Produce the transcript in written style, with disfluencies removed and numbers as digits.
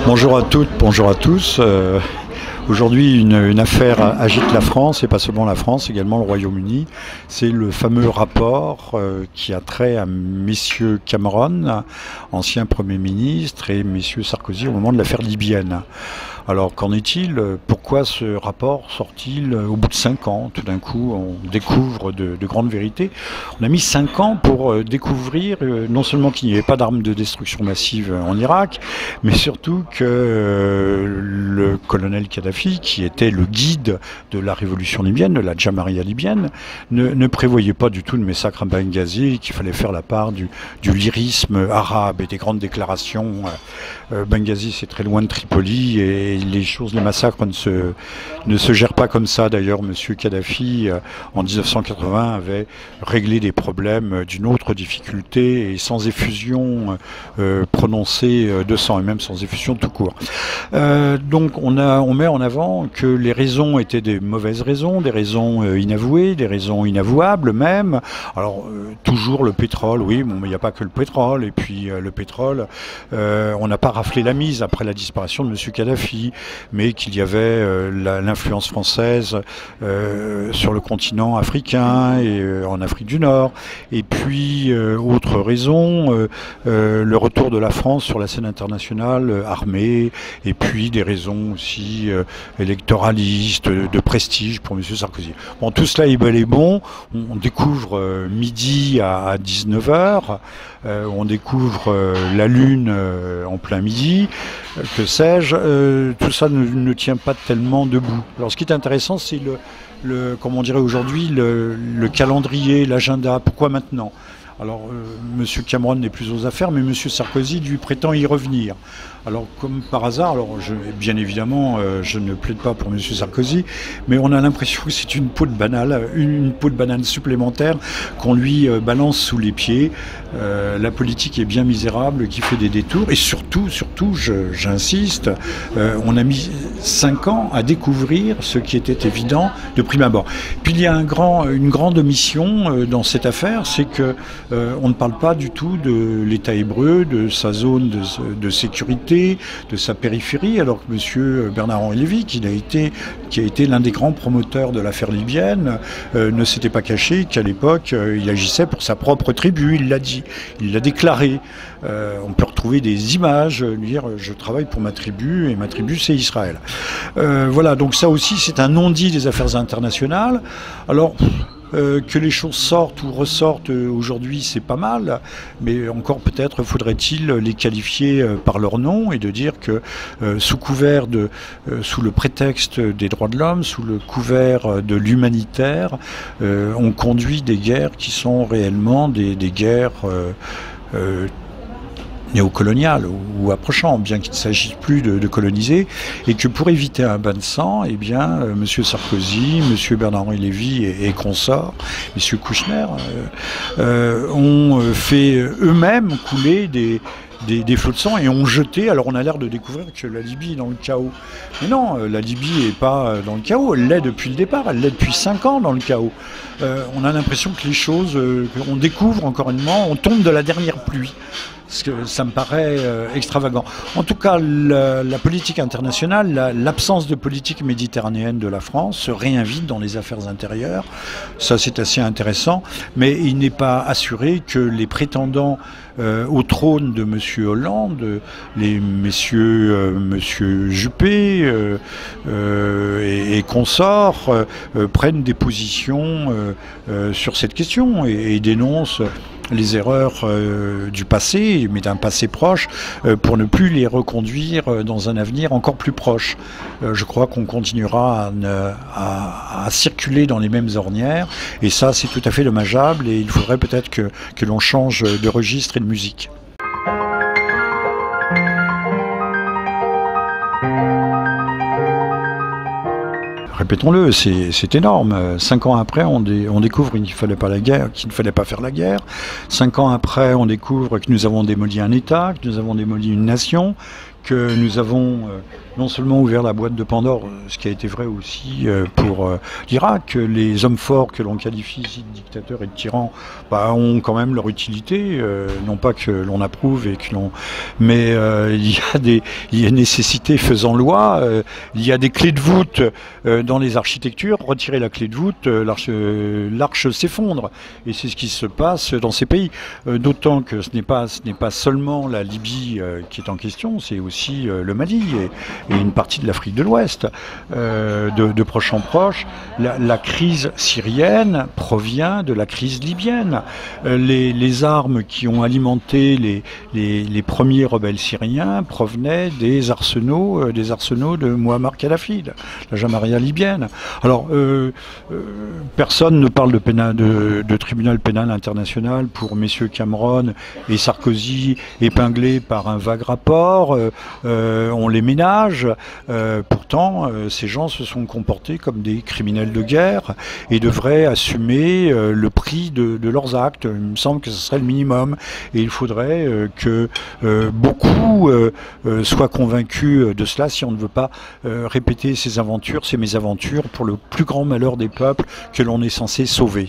Bonjour à toutes, bonjour à tous. Aujourd'hui, une affaire agite la France, et pas seulement la France, également le Royaume-Uni. C'est le fameux rapport qui a trait à messieurs Cameron, ancien Premier ministre, et messieurs Sarkozy au moment de l'affaire libyenne. Alors qu'en est-il? Pourquoi ce rapport sort-il au bout de 5 ans? Tout d'un coup, on découvre de grandes vérités. On a mis 5 ans pour découvrir non seulement qu'il n'y avait pas d'armes de destruction massive en Irak, mais surtout que le colonel Kadhafi, qui était le guide de la révolution libyenne, de la Jamaria libyenne, ne prévoyait pas du tout de massacre à Benghazi, qu'il fallait faire la part du lyrisme arabe et des grandes déclarations. Benghazi, c'est très loin de Tripoli, et les massacres ne se gèrent pas comme ça. D'ailleurs, M. Kadhafi, en 1980, avait réglé des problèmes d'une autre difficulté et sans effusion prononcée de sang, et même sans effusion tout court. Donc on met en avant que les raisons étaient des mauvaises raisons, des raisons inavouées, des raisons inavouables même. Alors toujours le pétrole, oui, bon, mais il n'y a pas que le pétrole, et puis le pétrole, on n'a pas raflé la mise après la disparition de M. Kadhafi, mais qu'il y avait l'influence française sur le continent africain et en Afrique du Nord. Et puis, autre raison, le retour de la France sur la scène internationale armée, et puis des raisons aussi électoralistes, de prestige pour M. Sarkozy. Bon, tout cela est bel et bon. On découvre midi à 19h, on découvre la Lune en plein midi, que sais-je. Tout ça ne tient pas tellement debout. Alors ce qui est intéressant, c'est comme on dirait aujourd'hui, le calendrier, l'agenda. Pourquoi maintenant? Alors, M. Cameron n'est plus aux affaires, mais M. Sarkozy lui prétend y revenir. Alors, comme par hasard, bien évidemment, je ne plaide pas pour M. Sarkozy, mais on a l'impression que c'est une peau de banane supplémentaire qu'on lui balance sous les pieds. La politique est bien misérable, qui fait des détours, et surtout, j'insiste, on a mis 5 ans à découvrir ce qui était évident de prime abord. Puis il y a une grande omission dans cette affaire, c'est que on ne parle pas du tout de l'État hébreu, de sa zone de sécurité, de sa périphérie, alors que M. Bernard-Henri Lévy, qui a été l'un des grands promoteurs de l'affaire libyenne, ne s'était pas caché qu'à l'époque, il agissait pour sa propre tribu, il l'a dit, il l'a déclaré. On peut retrouver des images, dire je travaille pour ma tribu, et ma tribu c'est Israël. Voilà, donc ça aussi c'est un non-dit des affaires internationales. Alors, que les choses sortent ou ressortent aujourd'hui, c'est pas mal, mais encore peut-être faudrait-il les qualifier par leur nom et de dire que sous le prétexte des droits de l'homme, sous le couvert de l'humanitaire, on conduit des guerres qui sont réellement des guerres néocolonial ou approchant, bien qu'il ne s'agisse plus de coloniser, et que pour éviter un bain de sang, eh bien, M. Sarkozy, M. Bernard-Henri Lévy et consorts, M. Kouchner, ont fait eux-mêmes couler des flots de sang et ont jeté. Alors on a l'air de découvrir que la Libye est dans le chaos. Mais non, la Libye n'est pas dans le chaos, elle l'est depuis le départ, elle l'est depuis 5 ans dans le chaos. On a l'impression que les choses, on découvre encore une fois, on tombe de la dernière pluie. Parce que ça me paraît extravagant. En tout cas, la politique internationale, l'absence de politique méditerranéenne de la France se réinvite dans les affaires intérieures. Ça, c'est assez intéressant. Mais il n'est pas assuré que les prétendants au trône de M. Hollande, les messieurs Juppé et consorts, prennent des positions sur cette question et dénoncent les erreurs du passé, mais d'un passé proche, pour ne plus les reconduire dans un avenir encore plus proche. Je crois qu'on continuera à circuler dans les mêmes ornières, et ça c'est tout à fait dommageable, et il faudrait peut-être que l'on change de registre et de musique. Répétons-le, c'est énorme. 5 ans après, on découvre qu'il ne fallait pas la guerre, qu'il ne fallait pas faire la guerre. 5 ans après, on découvre que nous avons démoli un État, que nous avons démoli une nation, que nous avons non seulement ouvert la boîte de Pandore, ce qui a été vrai aussi pour l'Irak, les hommes forts que l'on qualifie ici de dictateurs et de tyrans ont quand même leur utilité, non pas que l'on approuve et que l'on... Mais il y a nécessité faisant loi, il y a des clés de voûte dans les architectures, retirer la clé de voûte, l'arche s'effondre. Et c'est ce qui se passe dans ces pays. D'autant que ce n'est pas seulement la Libye qui est en question, c'est aussi le Mali et une partie de l'Afrique de l'Ouest, de proche en proche. La crise syrienne provient de la crise libyenne. Les armes qui ont alimenté les premiers rebelles syriens provenaient des arsenaux de Muammar Kadhafi, la Jamaria libyenne. Alors, personne ne parle de tribunal pénal international pour messieurs Cameron et Sarkozy épinglés par un vague rapport. On les ménage. Pourtant, ces gens se sont comportés comme des criminels de guerre et devraient assumer le prix de leurs actes. Il me semble que ce serait le minimum. Et il faudrait que beaucoup soient convaincus de cela si on ne veut pas répéter ces aventures, ces mésaventures pour le plus grand malheur des peuples que l'on est censé sauver.